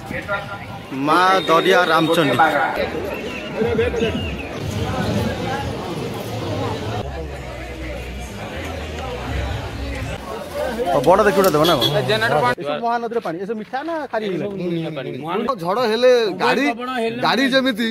माँ दरिया रामचंडी बड़ देखिए देव ना महानदी पानी ये मीठा ना खाली झड़ हेले गाड़ी गाड़ी जमीती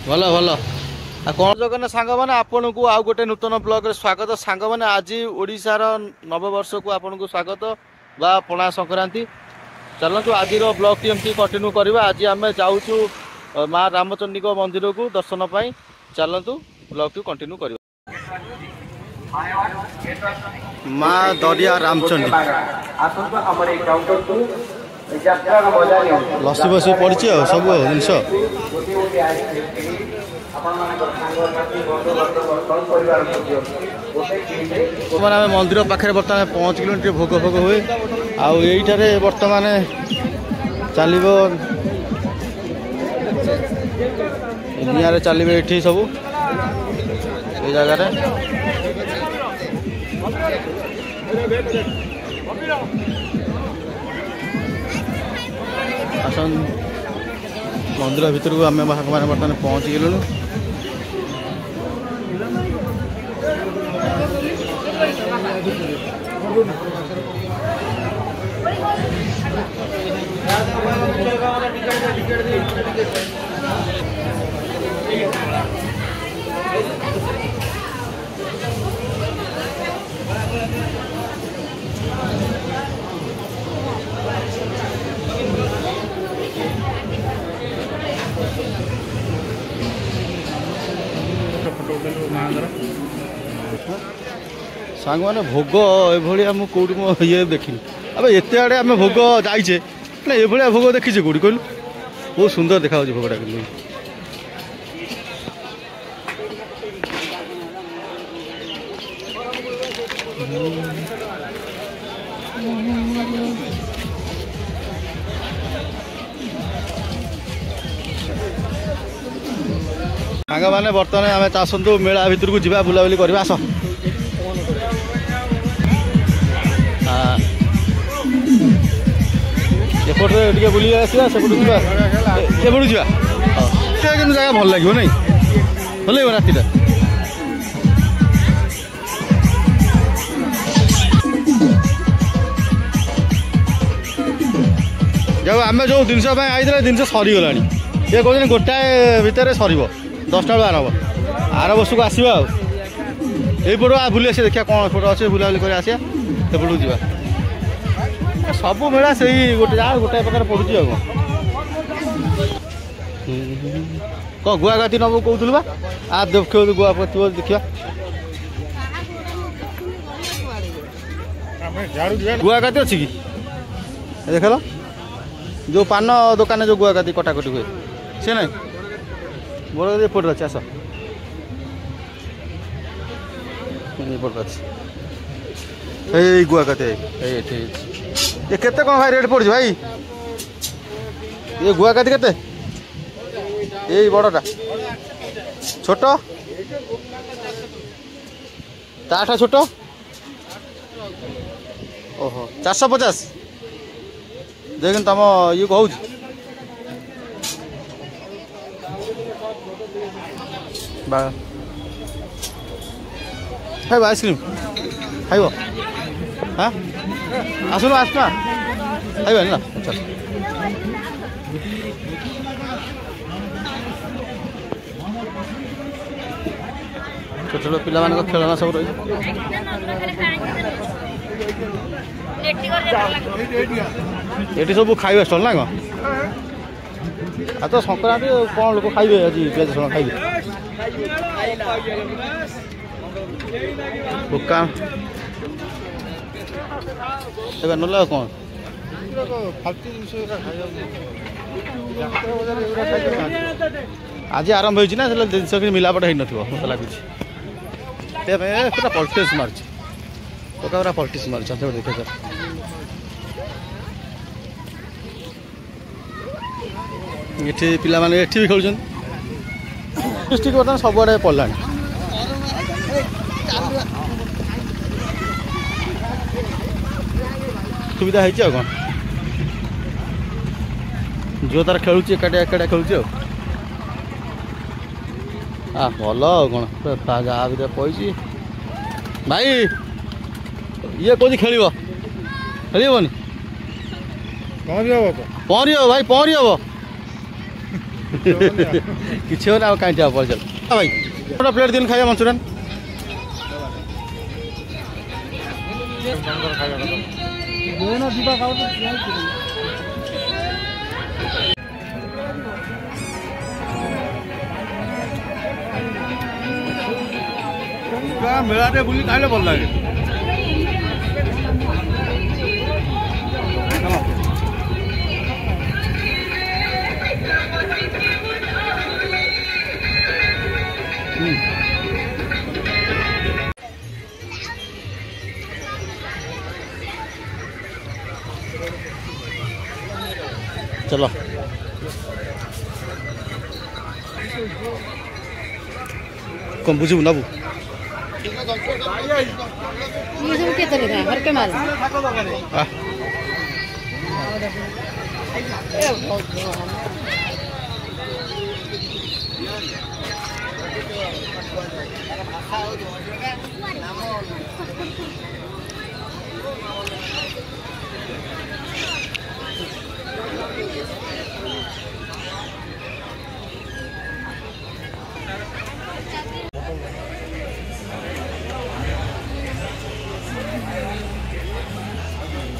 भल भल कौन जगह सांग मैंने आपन को आउ गोटे नूतन ब्लॉग स्वागत सांग मैंने आज ओडिशार नववर्ष को आपन को स्वागत बा पणा संक्रांति चलतु आज ब्लॉग टी एमती कंटिन्यू करवा आज आम जाऊँ माँ रामचंडी मंदिर को दर्शन पाई चलतु ब्लॉग टी कंटिन्यू करवा माँ दरिया रामचंडी लसी बसी पड़ी सब जिनस मैंने मंदिर पाखे बर्तमान 5 किलोमीटर भोग भोग हुए आईठारे बर्तमान चलो निआरे चलिए ये सब ये जगार आसन मंदिर भीतर को आम मैंने बर्तमान पहुँची गलु सांग मैंने भोग ये कौटी ये देखनी अब एत आड़े आम भोग जाइचे ये भोग देखीचे कौटी कहलु बहुत सुंदर देखा भोगटा कि सांग मैंने बर्तमान आम आसतु मेला भितर को जा बुलाबुली करवा आस एपटे बुले आसा सेपट एपटू जा जगह भल लगे नहीं भल लगे रात जब आम जो जिनस आई जिन सरीगला ये कहते गोटाए भितर सर 10टा बेलू आरब आर वर्ष को आसवा यहीपट बुले आस देखा कौन एपट अच्छे बुलाबुली कर आसा सेपटू जा सब मेला से गोटे जगह गोटाए प्रकार पड़ुची कौन गुआ गाती नब कहूलु बा आ देख गुआ देखा गुआ गाती अच्छी कि देख जो पान दुकान जो गुआ गाती कटाकटी हुए सी ना बड़ एपटे अच्छे आस एपटे अच्छे गुआ गाती ये केते कौन भाई रेट पड़ भाई ये गुआ काती केते ये बड़टा छोट ताठा छोट ओहो 450 देख तुम ये कहूँ खाइब आइसक्रीम खाइब हाँ आसुन आसना खाइबा ना अच्छा छोट छोट पिला मान खेलना सब रही ये सब खाइबा स्टल ना कौन आ तो संक्रांति कौन लोग खाइबे आज पियाज रसुण खाइबे दुकान ना कौन आज आरंभ हो जिनस मिलापट हो मत लगुच पूरा पॉलिटिक्स मार्च पूरा पॉलिटिक्स मार्च देख ये पिला माने भी खेल डिस्ट्रिक्ट बर्तमान सबुआड़े पड़ा सुविधा है कौन झील तार खेलुची एकाटिया एकाटिया खेलुची भल कौन गाँ भितर पड़ी भाई ये कौन खेल खेलबनी पहरी हम भाई पहरी हम किसी हो कहीं पड़ चल भाई गोटे प्लेट दिन खाଇବା मंचूरियन मेला बुली खाइले भल लगे चलो कौन बुझू नबू ये सब के तरह है हर के माल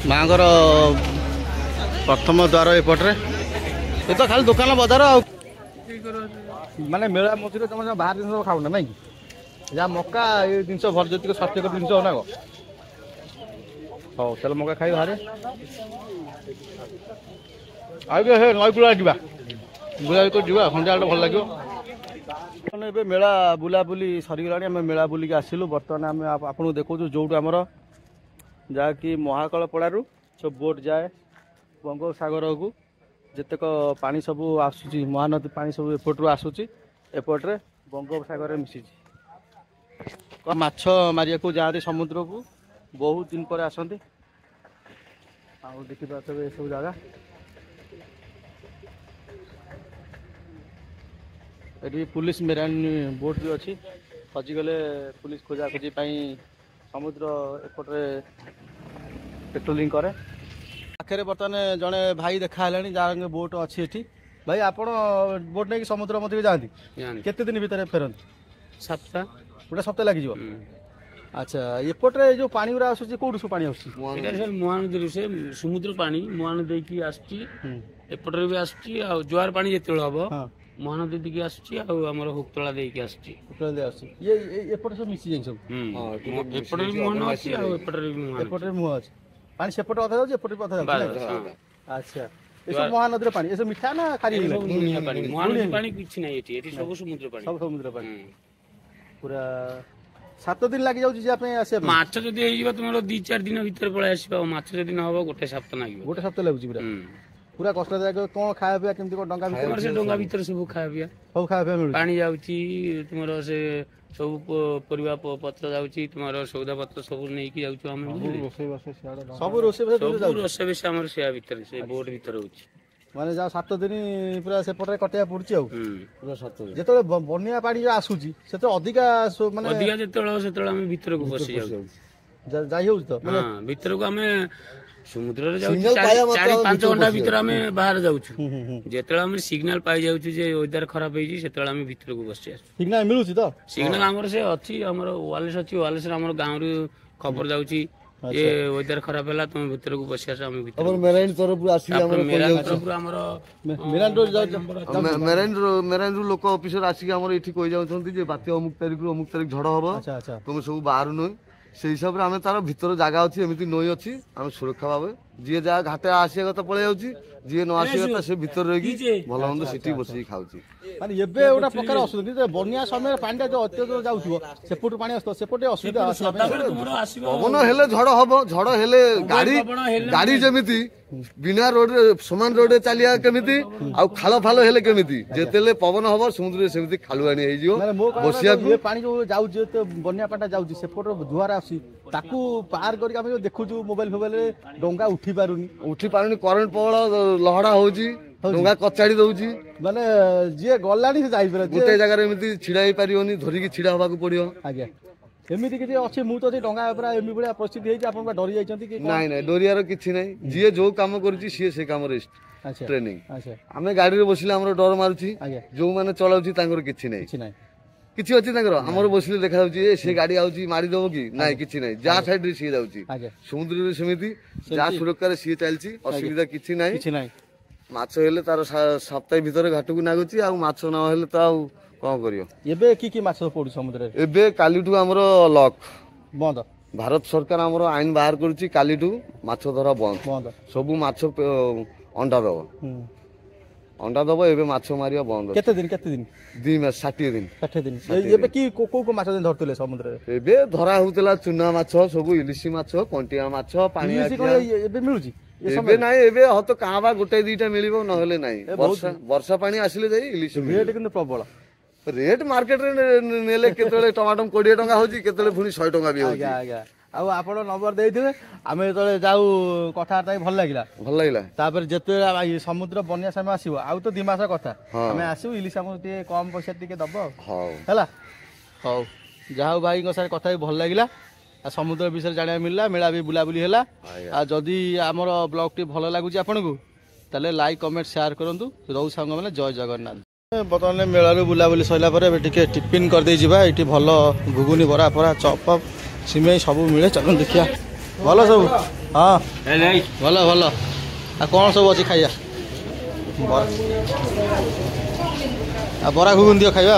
माँगर प्रथम द्वार एपटे ये तो खाली दुकान बजार माने मेला मझे तुम बाहर जिन खाऊ ना नाई जहाँ मक्का ये जिन भर जी स्वास्थ्यकर जिन ना हाँ चल मक्का खाई बाहर नईकूला जा बुला सन्ध्या भल लगे मेला बुलाबुली सरीगला आम मेला बुलिक आसिलु बर्तमान आम आपको देखो जो आमर जहाँकि महाकालपड़ू सब बोट जाए बंगोपसागर को जितेक पानी सब आसूची महानदी पानी सब एपटू आसूची एपट्रे बंगोपसागर मिसी माछ मारिया को जाती समुद्र को बहुत दिन पर आसती देखी पारे ये सब जगह ये पुलिस मेराइन बोट भी अच्छी हजिगले पुलिस खोजाखोजी समुद्र एपटे पेट्रोलिंग करे पाखे बर्तमान जड़े भाई देखा जहाँ बोट अच्छी एठी भाई आप बोट नहीं समुद्र मध्य जाती केते दिन भितर फेरती सप्ताह गोटे सप्ताह लगे अच्छा एपटे जो पानी गुरा आसूँ कौटू सब पानी आसूँ महानदी से समुद्र पानी महानदी की आसपटे भी आसूँ जुआर पानी जिते हम महानदी दिखे आसमर हुक्तला देकी आसपटे सब मिसी जाए सब मुह अच्छी पानी सेपटे अधा जाऊँ एपटे अधा जाऊँ अच्छा ये सब महानदी पानी ये सब मीठा ना खाली पानी किसी ना सब समुद्र पानी सब समुद्र पानी पूरा 7 दिन लगी जाऊँ माछ जदि तुम 2-4 दिन भर पलि आस माछ जदि न हम गोटे सप्ताह लगे गोटे सप्ताह लगुच पूरा पूरा कष्ट कौन खाया पीया केमती डंगा डंगा भर सब खाया पीया सब खाया पीया पानी जाऊँगी तुम से सब परिवा पत्र जाऊँगी तुम सौदा पत्र सब नहीं जाऊँ सब रोषेई आम से भर से बोट भर हो माने जा 7 दिन पूरा सेपटे कटिया पड़ुची जो बनिया पानी जो आसूची से अधिका माने अधिका जो आम भर को बसी जाई हो तो भर को आम समुद्र 4-5 घंटा भर आम बाहर जाऊँ जो सिग्नाल पाई जाऊँ वेदर खराब होती भर को बसी सिग्नाल मिलूँ तो सिग्नाल आम से अच्छी आम वालेस अच्छी वालेस आम गाँव रु खबर जाऊँगी ये वेदर खराब है तुम भर को बस मेराइन तरफ मेराइन लोक ऑफिसर आसिक कही जाऊँ बात्या अमुक तारिख झड़ हम तुम सब बाहर नुह से हिसाब से आम तार भर जगह अच्छी एमती नई अच्छी आम सुरक्षा भाव जी जहाँ घाटे आसिया कथा पलि जाऊँगी जी न आसिया कथा से भर रही भल मंद सीटी बस खाऊँ माने एबे गोटा प्रकार असुविधा बनिया समय पानी जो अत्याचार जाऊँ सेपटू पानी आसपटे असुविधा पवन हेले झड़ हम झड़ हेले गाड़ी जमीती बिना रोड समान रोड चलिया केमिति आ खाल फाल हेले केमिति जेतेले पवन हम समुद्र सेमिति खालुआनी हे जियो बसिया ये पानी जो जाऊ जे तो बन्या पाटा जाऊ जे सेपट जुआर आसी ताकू पार करी हम देखु मोबाइल मोबाइल डंगा उठी पारुनी करंट प्रबल लहड़ा होजी डोंगा कचाड़ी दउची माने जे गलानी से जाई पर गोटे जगह एमती छिड़ा ही पारियोनी धरिकी छिड़ा हबाकू पड़ियो आज्ञा एमिति किछि अछि मु तो डोंगा पूरा एमि बढिया परिस्थिति हेछि आपन डरी जाइछन्ती कि नाही नाही डरियार किछि नाही जे जो काम करछि सिए से काम रेस्ट अच्छा ट्रेनिंग अच्छा आमे गाड़ी रे बसिले हमरो डर मारुछि आज्ञा जो माने चलाउछि तांकर किछि नाही किछि नाही किछि अछि तांकर हमरो बसिले देखा जाउछि ए से गाड़ी आउछि मारी देबो कि नाही किछि नाही जा साइड रे सिए जाउछि आज्ञा समुद्र रे समिति जा सुरक्षा रे सिए चलछि असुविधा किछि नाही किछि नाही माछ हेले तार सप्ताह भीतर घाटକୁ नागुछि आ माछ न हेले त आ कोन करियो एबे की माछ पडु समुद्र रे एबे कालीटू हमरो लॉक बंद भारत सरकार हमरो आईन बाहर करूछि कालीटू माछ धरा बंद बंद सबु माछ अंडा दबो अंडा दबो एबे माछ मारिया बंद केते दिन 2 मास 60 दिन 60 दिन एबे की को माछ दिन धरतले समुद्र रे एबे धरा होतला चुना माछ सबु इलिसी माछ कंटिया माछ पानी एबे मिलुची एबे नाही एबे हतो काबा गोटे दीटा मिलिबो न हेले नाही वर्षा पानी आसिले जाई इलिसी रेट किंतु प्रबल रेट मार्केट रे नेले केतले टमाटो 20 टका होजी केतले पुनी 100 टका भी होजी आज्ञा आ आपण नंबर देइथिबे आमे तळे जाऊ कथार्ता भल लागला तापर जते समुद्र बन्या समय आसीबो आउ तो 2 मास कथा आमे आसीबो इलिस हम ते कम पैसा टिके दबो हां हैला हाउ जाऊ भाई को सारे कथा भल लागला आ समुद्र विषय जानिया मिलला मेला भी बुला बुली हैला आ जदी हमर ब्लॉग टी भल लागुची आपन को तले लाइक कमेंट शेयर करंतु रहू संग माने जय जगन्नाथ बर्तमान मेला रू बुला बुली सइला परे टिके टिफिन कर दे जिबा एटी भल घुगुनी बरा परा चॉप सिमेई सब मिले चल देखिया भल सब हाँ भल भल आ कौन सब अच्छी खाइया बरा घुगुन दियो खाइबा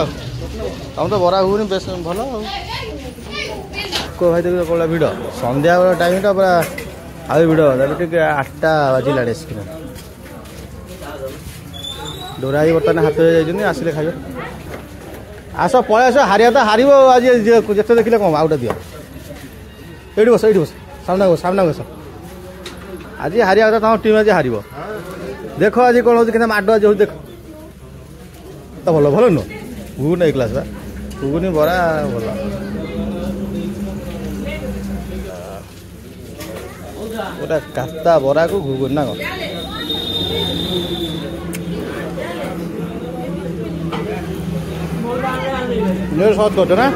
हम तो बरा घुगुन बेस भल को भाई देख कौन भिड़ संध्या बेला टाइम टा पूरा आउ भिड़ 8टा बाजिला डोराई बर्तमान हाथ जाइए आसिले खाइबा आस पलि आस हारिया तो हार आज जिते देखिले कम आउटा दियो ये बस सामना बस आज हारिया कथा तुम टीम आज हार देख आज कौन हो माड आज हो देख तो भल भल नुह घुगुन एक क्लास बा घुगुनी बरा भल गोटा काता बरा को घुगुन ना कौन शॉर्ट करते ना